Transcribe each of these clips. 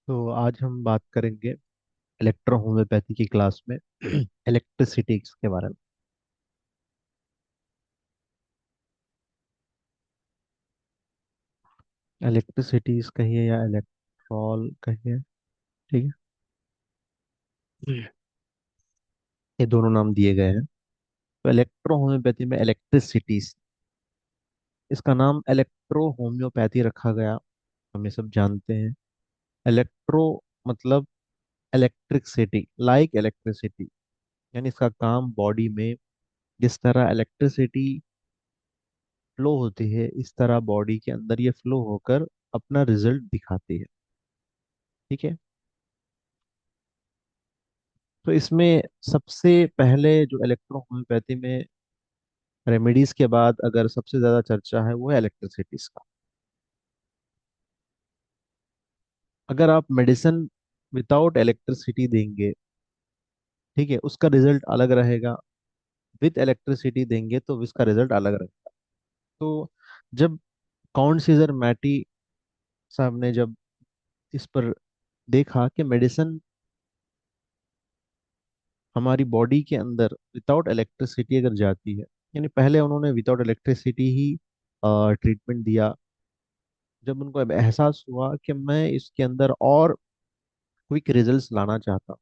तो आज हम बात करेंगे इलेक्ट्रोहोम्योपैथी की क्लास में इलेक्ट्रिसिटी के बारे में। इलेक्ट्रिसिटीज कहिए या इलेक्ट्रॉल कहिए, ठीक है। ये दोनों नाम दिए गए हैं। तो इलेक्ट्रोहोम्योपैथी में इलेक्ट्रिसिटीज, इसका नाम इलेक्ट्रो होम्योपैथी रखा गया। हम ये सब जानते हैं। इलेक्ट्रो मतलब इलेक्ट्रिसिटी, लाइक इलेक्ट्रिसिटी, यानी इसका काम बॉडी में जिस तरह इलेक्ट्रिसिटी फ्लो होती है इस तरह बॉडी के अंदर ये फ्लो होकर अपना रिजल्ट दिखाती है। ठीक है। तो इसमें सबसे पहले जो इलेक्ट्रो होम्योपैथी में रेमेडीज के बाद अगर सबसे ज्यादा चर्चा है वो है इलेक्ट्रिसिटीज का। अगर आप मेडिसिन विदाउट इलेक्ट्रिसिटी देंगे, ठीक है, उसका रिजल्ट अलग रहेगा। विद इलेक्ट्रिसिटी देंगे तो उसका रिजल्ट अलग रहेगा। तो जब काउंट मैटी साहब ने जब इस पर देखा कि मेडिसिन हमारी बॉडी के अंदर विदाउट इलेक्ट्रिसिटी अगर जाती है, यानी पहले उन्होंने विदाउट इलेक्ट्रिसिटी ही ट्रीटमेंट दिया। जब उनको अब एहसास हुआ कि मैं इसके अंदर और क्विक रिजल्ट्स लाना चाहता हूँ,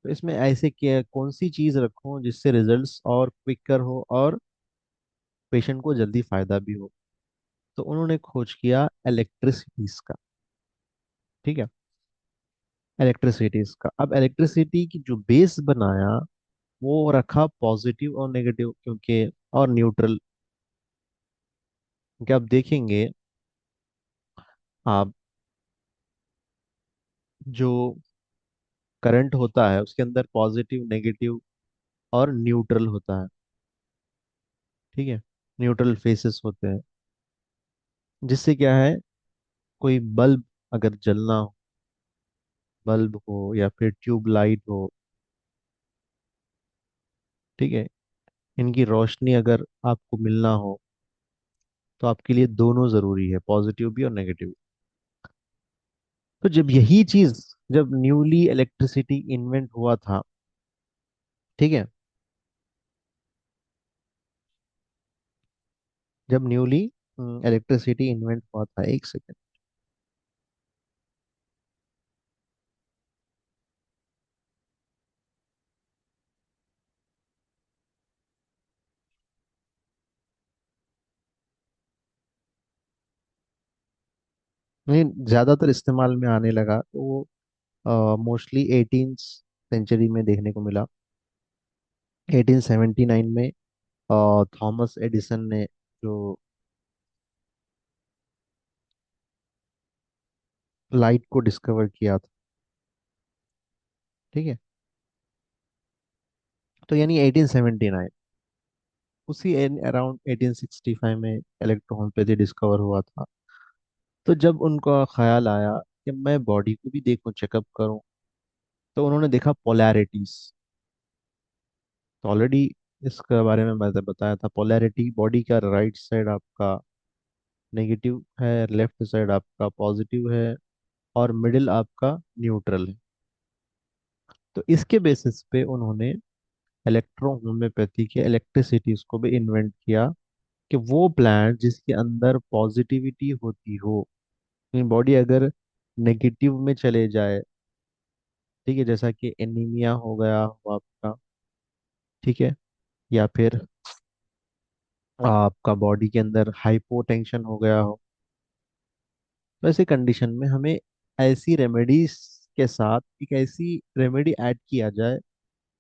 तो इसमें ऐसे क्या कौन सी चीज़ रखूं जिससे रिजल्ट्स और क्विकर हो और पेशेंट को जल्दी फायदा भी हो। तो उन्होंने खोज किया इलेक्ट्रिसिटीज का। ठीक है। इलेक्ट्रिसिटीज का, अब इलेक्ट्रिसिटी की जो बेस बनाया वो रखा पॉजिटिव और नेगेटिव, क्योंकि और न्यूट्रल। क्योंकि आप देखेंगे, आप जो करंट होता है उसके अंदर पॉजिटिव, नेगेटिव और न्यूट्रल होता है। ठीक है। न्यूट्रल फेसेस होते हैं, जिससे क्या है, कोई बल्ब अगर जलना हो, बल्ब हो या फिर ट्यूब लाइट हो, ठीक है, इनकी रोशनी अगर आपको मिलना हो तो आपके लिए दोनों जरूरी है, पॉजिटिव भी और नेगेटिव भी। तो जब यही चीज, जब न्यूली इलेक्ट्रिसिटी इन्वेंट हुआ था, ठीक है, जब न्यूली इलेक्ट्रिसिटी इन्वेंट हुआ था, एक सेकेंड। नहीं, ज्यादातर इस्तेमाल में आने लगा तो वो मोस्टली 18th सेंचुरी में देखने को मिला। 1879 में थॉमस एडिसन ने जो लाइट को डिस्कवर किया था। ठीक है। तो यानी 1879, उसी अराउंड 1865 में इलेक्ट्रोहोम्योपैथी डिस्कवर हुआ था। तो जब उनका ख्याल आया कि मैं बॉडी को भी देखूं, चेकअप करूं, तो उन्होंने देखा पोलैरिटीज। तो ऑलरेडी इसके बारे में मैंने बताया था, पोलैरिटी बॉडी का राइट साइड आपका नेगेटिव है, लेफ्ट साइड आपका पॉजिटिव है और मिडिल आपका न्यूट्रल है। तो इसके बेसिस पे उन्होंने इलेक्ट्रो होम्योपैथी के इलेक्ट्रिसिटीज को भी इन्वेंट किया कि वो प्लांट जिसके अंदर पॉजिटिविटी होती हो, बॉडी अगर नेगेटिव में चले जाए, ठीक है, जैसा कि एनीमिया हो गया हो आपका, ठीक है, या फिर आपका बॉडी के अंदर हाइपोटेंशन हो गया हो, तो ऐसी कंडीशन में हमें ऐसी रेमेडीज के साथ एक ऐसी रेमेडी ऐड किया जाए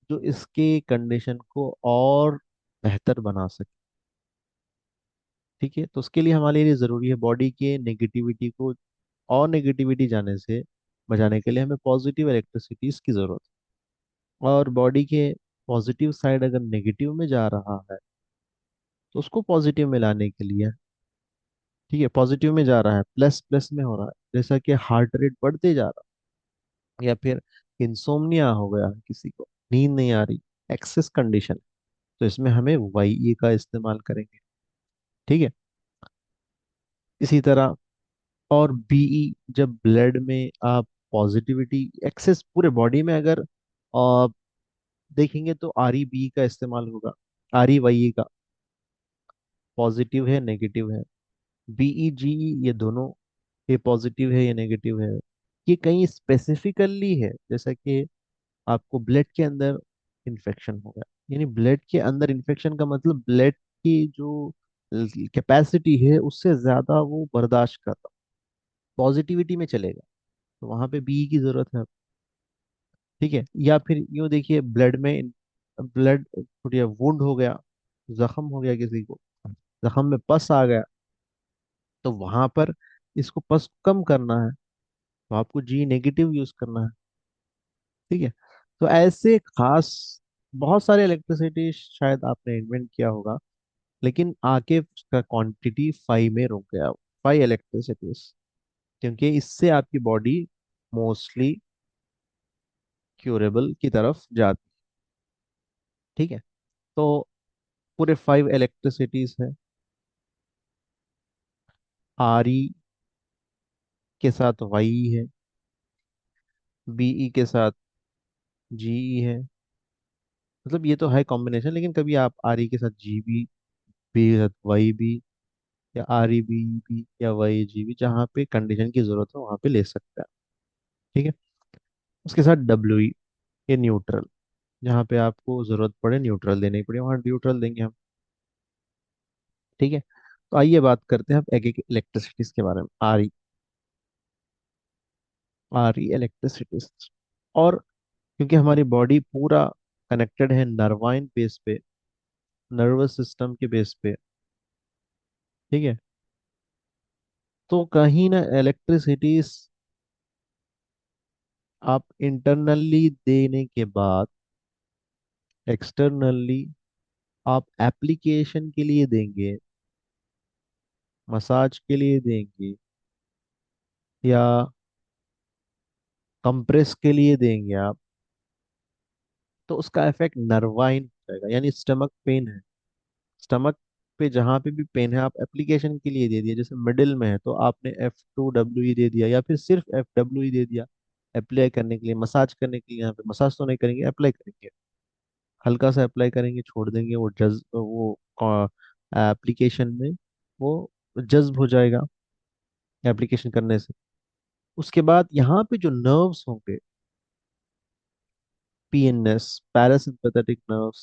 जो इसके कंडीशन को और बेहतर बना सके। ठीक है। तो उसके लिए हमारे लिए ज़रूरी है बॉडी के नेगेटिविटी को और नेगेटिविटी जाने से बचाने के लिए हमें पॉजिटिव इलेक्ट्रिसिटीज की ज़रूरत है। और बॉडी के पॉजिटिव साइड अगर नेगेटिव में जा रहा है तो उसको पॉजिटिव में लाने के लिए, ठीक है, पॉजिटिव में जा रहा है, प्लस प्लस में हो रहा है, जैसा कि हार्ट रेट बढ़ते जा रहा है, या फिर इंसोम्निया हो गया है किसी को, नींद नहीं आ रही, एक्सेस कंडीशन, तो इसमें हमें वाई का इस्तेमाल करेंगे। ठीक है। इसी तरह और बीई, जब ब्लड में आप पॉजिटिविटी एक्सेस पूरे बॉडी में अगर अ, देखेंगे तो आर ई बी का इस्तेमाल होगा, आर ई वाई का, पॉजिटिव है नेगेटिव है, बीई जीई ये दोनों, ये पॉजिटिव है ये नेगेटिव है। ये कहीं स्पेसिफिकली है, जैसा कि आपको ब्लड के अंदर इन्फेक्शन हो गया, यानी ब्लड के अंदर इन्फेक्शन का मतलब ब्लड की जो कैपेसिटी है उससे ज्यादा वो बर्दाश्त कर रहा, पॉजिटिविटी में चलेगा, तो वहां पे बी की जरूरत है। ठीक है, या फिर यूं देखिए ब्लड में, ब्लड थोड़ी वुंड हो गया, जख्म हो गया किसी को, जख्म में पस आ गया, तो वहां पर इसको पस कम करना है, तो आपको जी नेगेटिव यूज करना है। ठीक है, तो ऐसे खास बहुत सारे इलेक्ट्रिसिटी शायद आपने इन्वेंट किया होगा, लेकिन आके उसका क्वांटिटी 5 में रुक गया, 5 इलेक्ट्रिसिटीज, क्योंकि इससे आपकी बॉडी मोस्टली क्यूरेबल की तरफ जाती। ठीक है, तो पूरे 5 इलेक्ट्रिसिटीज है। आर ई के साथ वाई है, बीई के साथ जीई है, मतलब ये तो है कॉम्बिनेशन, लेकिन कभी आप आर ई के साथ जी बी, बी के साथ वाई बी, या आर ई बी बी या वाई जी बी, जहाँ पे कंडीशन की जरूरत है वहाँ पे ले सकते हैं। ठीक है, उसके साथ डब्ल्यू ई, ये न्यूट्रल, जहाँ पे आपको जरूरत पड़े न्यूट्रल देने की पड़े वहाँ न्यूट्रल देंगे हम। ठीक है, तो आइए बात करते हैं अब एक एक इलेक्ट्रिसिटीज के बारे में। R E, R E electricities, और क्योंकि हमारी बॉडी पूरा कनेक्टेड है नर्वाइन बेस पे, नर्वस सिस्टम के बेस पे। ठीक है, तो कहीं ना इलेक्ट्रिसिटीज आप इंटरनली देने के बाद एक्सटर्नली आप एप्लीकेशन के लिए देंगे, मसाज के लिए देंगे, या कंप्रेस के लिए देंगे आप, तो उसका इफेक्ट नर्वाइन हो जाएगा, यानी स्टमक पेन है, स्टमक पे जहाँ पे भी पेन है आप एप्लीकेशन के लिए दे दिया, जैसे मिडिल में है तो आपने F2WE दे दिया, या फिर सिर्फ FWE दे दिया, अप्लाई करने के लिए, मसाज करने के लिए। यहाँ पे मसाज तो नहीं करेंगे, अप्लाई करेंगे, हल्का सा अप्लाई करेंगे, छोड़ देंगे, वो वो एप्लीकेशन में वो जज्ब हो जाएगा एप्लीकेशन करने से। उसके बाद यहाँ पे जो नर्व्स होंगे, पीएनएस, पैरासिम्पैथेटिक नर्व्स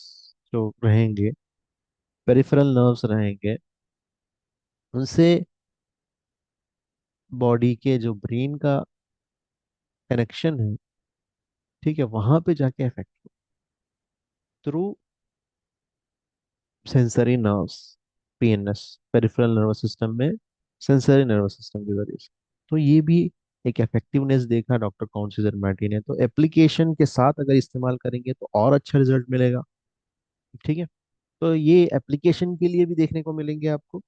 जो रहेंगे, पेरिफेरल नर्व्स रहेंगे, उनसे बॉडी के जो ब्रेन का कनेक्शन है, ठीक है, वहां पे जाके effect through sensory nerves, PNS, peripheral nervous system में, सेंसरी नर्वस सिस्टम के जरिए से। तो ये भी एक इफेक्टिवनेस देखा डॉक्टर काउंसिलर मैटी ने, तो एप्लीकेशन के साथ अगर इस्तेमाल करेंगे तो और अच्छा रिजल्ट मिलेगा। ठीक है, तो ये एप्लीकेशन के लिए भी देखने को मिलेंगे आपको,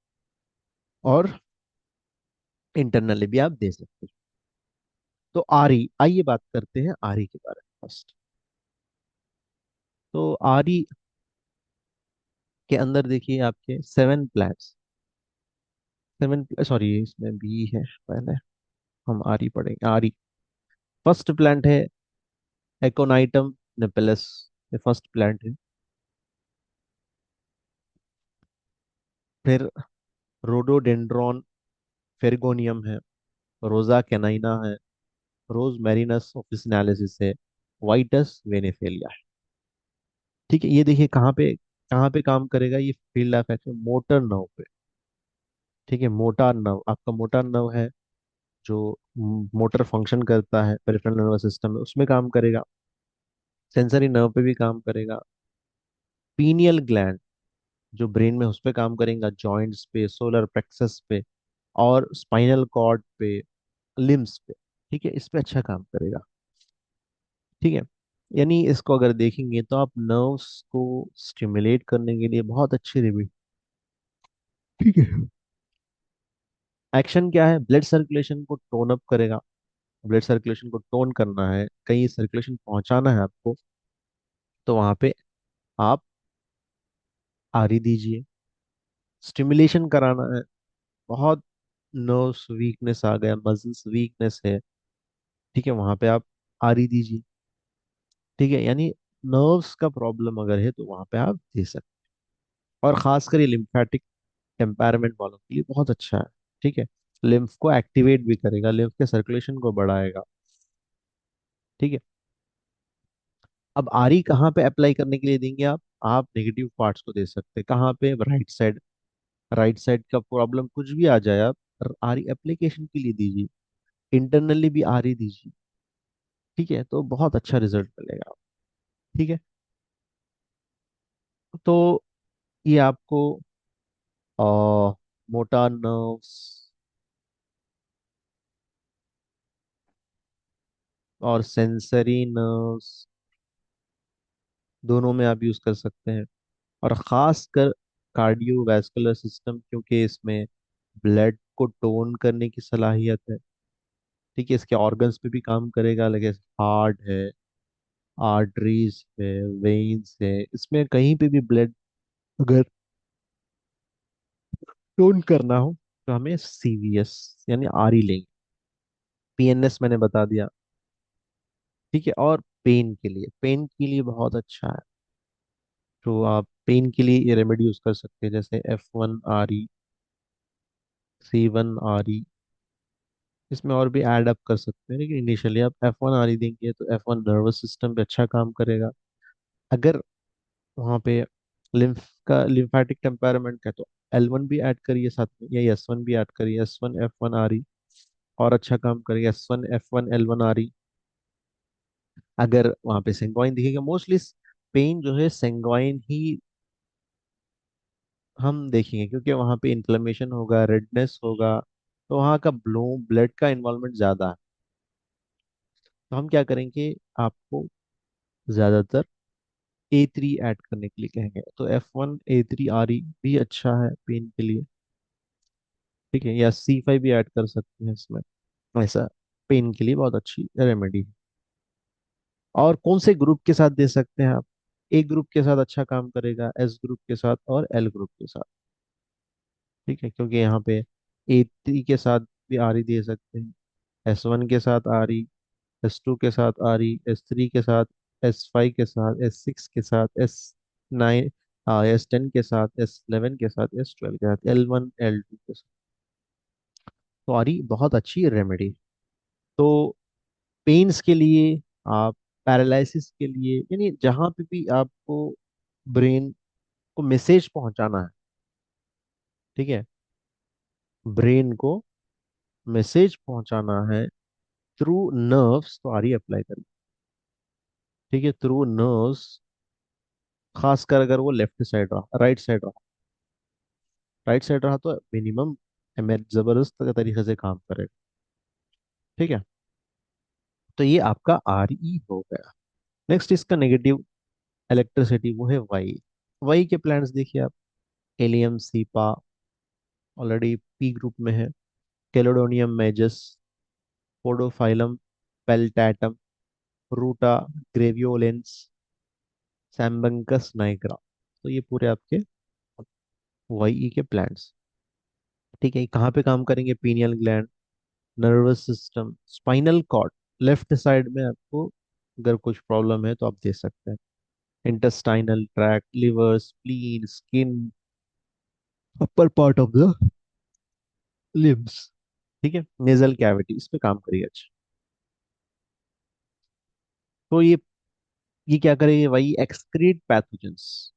और इंटरनली भी आप दे सकते हो। तो आरई, आइए बात करते हैं आरई के बारे में फर्स्ट। तो आरई के अंदर देखिए आपके 7 प्लैंट्स, 7, सॉरी इसमें बी है पहले, हम आरई पढ़ेंगे। आरई फर्स्ट प्लांट है एकोनाइटम नेपेलस, ये फर्स्ट प्लांट है। फिर रोडोडेंड्रॉन फेरिगोनियम है, रोजा कैनाइना है, रोज मैरिनस ऑफिसिनालिसिस है, वाइटस वेनेफेलिया है। ठीक है, ये देखिए कहाँ पे काम करेगा ये field of action, motor nerve पे। ठीक है, मोटार नर्व, आपका मोटार नर्व है जो मोटर फंक्शन करता है पेरिफेरल नर्वस सिस्टम में, उसमें काम करेगा, सेंसरी नर्व पे भी काम करेगा, पीनियल ग्लैंड जो ब्रेन में, उस पे काम करेगा, जॉइंट्स पे, सोलर प्लेक्सस पे, और स्पाइनल कॉर्ड पे, लिम्स पे। ठीक है, इस पे अच्छा काम करेगा। ठीक है, यानी इसको अगर देखेंगे तो आप नर्व्स को स्टिमुलेट करने के लिए बहुत अच्छी रिबी। ठीक है, एक्शन क्या है, ब्लड सर्कुलेशन को टोन अप करेगा, ब्लड सर्कुलेशन को टोन करना है, कहीं सर्कुलेशन पहुंचाना है आपको, तो वहां पे आप आरी दीजिए। स्टिमुलेशन कराना है, बहुत नर्व्स वीकनेस आ गया, मसल्स वीकनेस है, ठीक है, वहां पे आप आरी दीजिए। ठीक है, यानी नर्व्स का प्रॉब्लम अगर है तो वहां पे आप दे सकते हैं। और खासकर ये लिम्फेटिक टेम्पैरेमेंट वालों के लिए बहुत अच्छा है। ठीक है, लिम्फ को एक्टिवेट भी करेगा, लिम्फ के सर्कुलेशन को बढ़ाएगा। ठीक है, अब आरी कहाँ पे अप्लाई करने के लिए देंगे आप नेगेटिव पार्ट्स को दे सकते हैं। कहाँ पे? Right side. राइट साइड का प्रॉब्लम कुछ भी आ जाए, आप आरी एप्लीकेशन के लिए दीजिए, इंटरनली भी आरी दीजिए। ठीक है, तो बहुत अच्छा रिजल्ट मिलेगा। ठीक है, तो ये आपको मोटा नर्व्स और सेंसरी नर्व्स दोनों में आप यूज कर सकते हैं। और खासकर कार्डियोवैस्कुलर सिस्टम, क्योंकि इसमें ब्लड को टोन करने की सलाहियत है। ठीक है, इसके ऑर्गन्स पे भी काम करेगा, लगे हार्ट है, आर्टरीज है, वेन्स है, इसमें कहीं पे भी ब्लड अगर टोन करना हो तो हमें सीवीएस यानी आर ई लेंगे। पीएनएस मैंने बता दिया। ठीक है, और पेन के लिए बहुत अच्छा है। तो आप पेन के लिए ये रेमेडी यूज कर सकते हैं, जैसे F1RE, C1RE। इसमें और भी ऐड अप कर सकते हैं, लेकिन इनिशियली आप F1RE देंगे तो F1 नर्वस सिस्टम पे अच्छा काम करेगा। अगर वहाँ पे लिम्फेटिक टेम्परामेंट का है तो L1 भी ऐड करिए साथ में, या S1 भी ऐड करिए, S1F1RE, और अच्छा काम करेगा S1F1L1RE। अगर वहाँ पे सेंगोइन दिखेगा, मोस्टली पेन जो है सेंगोइन ही हम देखेंगे, क्योंकि वहाँ पे इन्फ्लेमेशन होगा, रेडनेस होगा, तो वहाँ का ब्लड का इन्वॉल्वमेंट ज़्यादा है। तो हम क्या करेंगे, आपको ज़्यादातर A3 ऐड करने के लिए कहेंगे, तो F1A3RE भी अच्छा है पेन के लिए। ठीक है, या C5 भी ऐड कर सकते हैं इसमें। ऐसा पेन के लिए बहुत अच्छी रेमेडी है। और कौन से ग्रुप के साथ दे सकते हैं आप? ए ग्रुप के साथ अच्छा काम करेगा, एस ग्रुप के साथ और एल ग्रुप के साथ। ठीक है, क्योंकि यहाँ पे A3 के साथ भी आरी दे सकते हैं, S1 के साथ आरी, S2 के साथ आरी, S3 के साथ, S5 के साथ, S6 के साथ, S9, S10 के साथ, S11 के साथ, S12 के साथ, L1 L2 के साथ। तो आरी बहुत अच्छी रेमेडी। तो पेन्स के लिए, आप पैरालिसिस के लिए, यानी जहां पे भी आपको ब्रेन को मैसेज पहुंचाना है, ठीक है, ब्रेन को मैसेज पहुंचाना है थ्रू नर्व्स, तो आरी अप्लाई करिए। ठीक है, थ्रू नर्व्स, खासकर अगर वो लेफ्ट साइड रहा, राइट साइड रहा, राइट साइड रहा तो मिनिमम जबरदस्त तरीके से काम करेगा। ठीक है, तो ये आपका आर ई हो गया। नेक्स्ट इसका नेगेटिव इलेक्ट्रिसिटी, वो है वाई। वाई के प्लैंट्स देखिए आप, allium cepa already P group में है, कैलोडोनियम मेजस, पोडोफाइलम पेल्टाटम, रूटा ग्रेवियोलेंस, सैम्बंकस नाइग्रा। तो ये पूरे आपके वाई ई के प्लांट्स। ठीक है, ये कहाँ पे काम करेंगे? Pineal gland, nervous system, spinal cord, left side में आपको अगर कुछ प्रॉब्लम है तो आप दे सकते हैं, intestinal tract, liver, spleen, skin, upper part of the limbs. ठीक है, नेजल कैविटी, इस पे काम करिए अच्छा। तो ये क्या करेगी? वही एक्सक्रीट पैथोजेंस,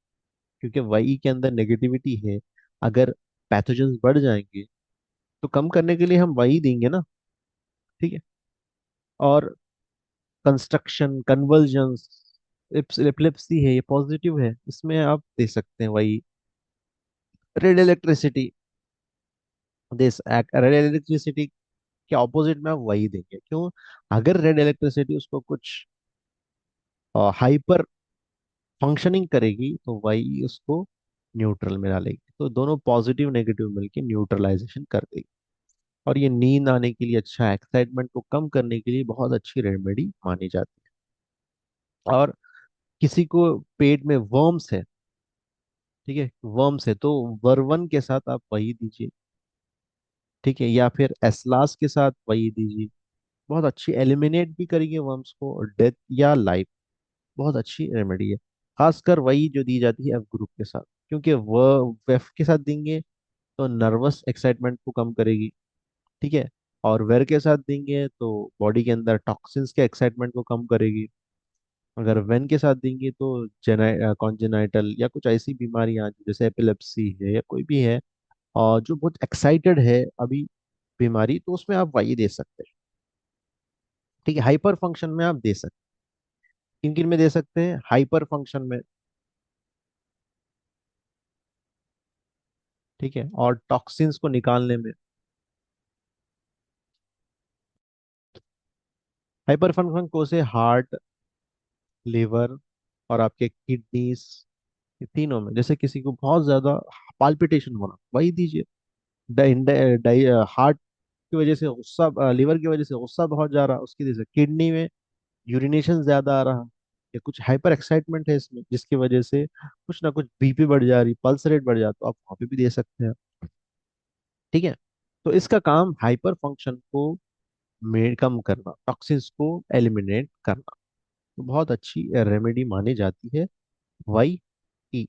क्योंकि वही के अंदर नेगेटिविटी है। अगर पैथोजेंस बढ़ जाएंगे तो कम करने के लिए हम वही देंगे ना। ठीक है, और कंस्ट्रक्शन, कन्वर्जन्स, एपिलेप्सी है, ये पॉजिटिव है, इसमें आप दे सकते हैं वही। रेड इलेक्ट्रिसिटी, रेड इलेक्ट्रिसिटी के ऑपोजिट में आप वही देंगे। क्यों? अगर रेड इलेक्ट्रिसिटी उसको कुछ हाइपर फंक्शनिंग करेगी तो वही उसको न्यूट्रल में डालेगी, तो दोनों पॉजिटिव नेगेटिव मिलके न्यूट्रलाइजेशन कर देगी। और ये नींद आने के लिए अच्छा, एक्साइटमेंट को कम करने के लिए बहुत अच्छी रेमेडी मानी जाती है। और किसी को पेट में वर्म्स है, ठीक है, वर्म्स है, तो वर्वन के साथ आप वही दीजिए। ठीक है, या फिर एस्लास के साथ वही दीजिए। बहुत अच्छी एलिमिनेट भी करेगी वर्म्स को, और डेथ या लाइफ, बहुत अच्छी रेमेडी है। खासकर वही जो दी जाती है एफ ग्रुप के साथ, क्योंकि वह एफ के साथ देंगे तो नर्वस एक्साइटमेंट को कम करेगी, ठीक है। और वेर के साथ देंगे तो बॉडी के अंदर टॉक्सिन्स के एक्साइटमेंट को कम करेगी। अगर वेन के साथ देंगे तो कॉन्जेनाइटल या कुछ ऐसी बीमारियां जैसे एपिलेप्सी है या कोई भी है, और जो बहुत एक्साइटेड है अभी बीमारी, तो उसमें आप वाई दे सकते हैं, ठीक है। हाइपर फंक्शन में आप दे सकते हैं, किन किन में दे सकते हैं, हाइपर फंक्शन में, ठीक है, और टॉक्सिन्स को निकालने में। हाइपर फंक्शन को से हार्ट, लिवर और आपके किडनीज, ये तीनों में। जैसे किसी को बहुत ज्यादा पाल्पिटेशन होना, वही दीजिए। हार्ट की वजह से गुस्सा, लिवर की वजह से गुस्सा बहुत जा रहा, उसकी वजह से किडनी में यूरिनेशन ज्यादा आ रहा, या कुछ हाइपर एक्साइटमेंट है इसमें जिसकी वजह से कुछ ना कुछ बीपी बढ़ जा रही, पल्स रेट बढ़ जाता, तो आप वहाँ पे भी दे सकते हैं, ठीक है। तो इसका काम हाइपर फंक्शन को कम करना, टॉक्सिन्स को एलिमिनेट करना। तो बहुत अच्छी रेमेडी मानी जाती है वाई ई।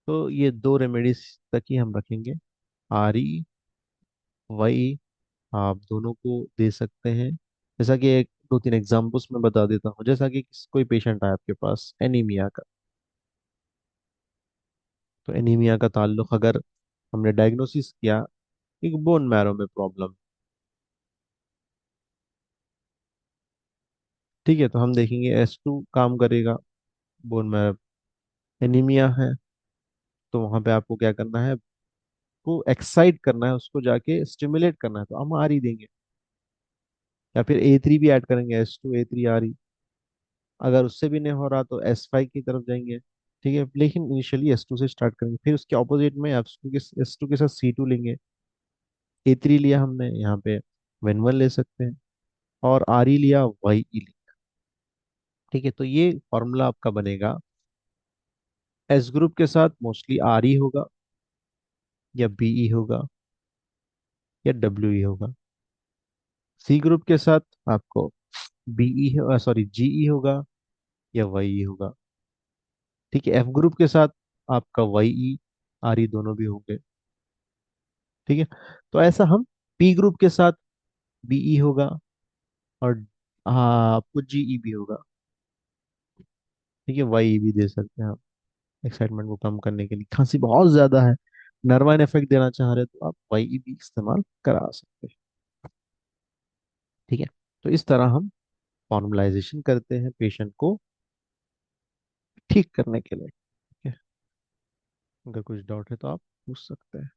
तो ये दो रेमेडीज तक ही हम रखेंगे, आर ई, वाई, आप दोनों को दे सकते हैं। जैसा कि एक दो तीन एग्जांपल्स मैं बता देता हूँ। जैसा कि कोई पेशेंट आया आपके पास एनीमिया का, तो एनीमिया का ताल्लुक अगर हमने डायग्नोसिस किया एक बोन मैरो में प्रॉब्लम, ठीक है, तो हम देखेंगे S2 काम करेगा बोन मैरो। एनीमिया है तो वहां पे आपको क्या करना है, को एक्साइट करना है, उसको जाके स्टिमुलेट करना है, तो हम आर ही देंगे, या फिर A3 भी ऐड करेंगे, S2 A3 RE। अगर उससे भी नहीं हो रहा तो S5 की तरफ जाएंगे, ठीक है। लेकिन इनिशियली S2 से स्टार्ट करेंगे, फिर उसके ऑपोजिट में S2 के साथ C2 लेंगे। A3 लिया हमने यहाँ पे, वेनवन ले सकते हैं, और RE लिया, YE लिया, ठीक है। तो ये फॉर्मूला आपका बनेगा। एस ग्रुप के साथ मोस्टली RE होगा, या BE होगा, या WE होगा। सी ग्रुप के साथ आपको BE, सॉरी, GE होगा, या YE होगा, ठीक है। एफ ग्रुप के साथ आपका YE, RE दोनों भी होंगे, ठीक है। तो ऐसा हम पी ग्रुप के साथ BE होगा, और हाँ आपको GE भी होगा, ठीक है। YE भी दे सकते हैं आप एक्साइटमेंट को कम करने के लिए। खांसी बहुत ज्यादा है, नर्वाइन इफेक्ट देना चाह रहे हैं, तो आप YE भी इस्तेमाल करा सकते हैं, ठीक है। तो इस तरह हम फॉर्मलाइजेशन करते हैं पेशेंट को ठीक करने के लिए, ठीक है। अगर कुछ डाउट है तो आप पूछ सकते हैं।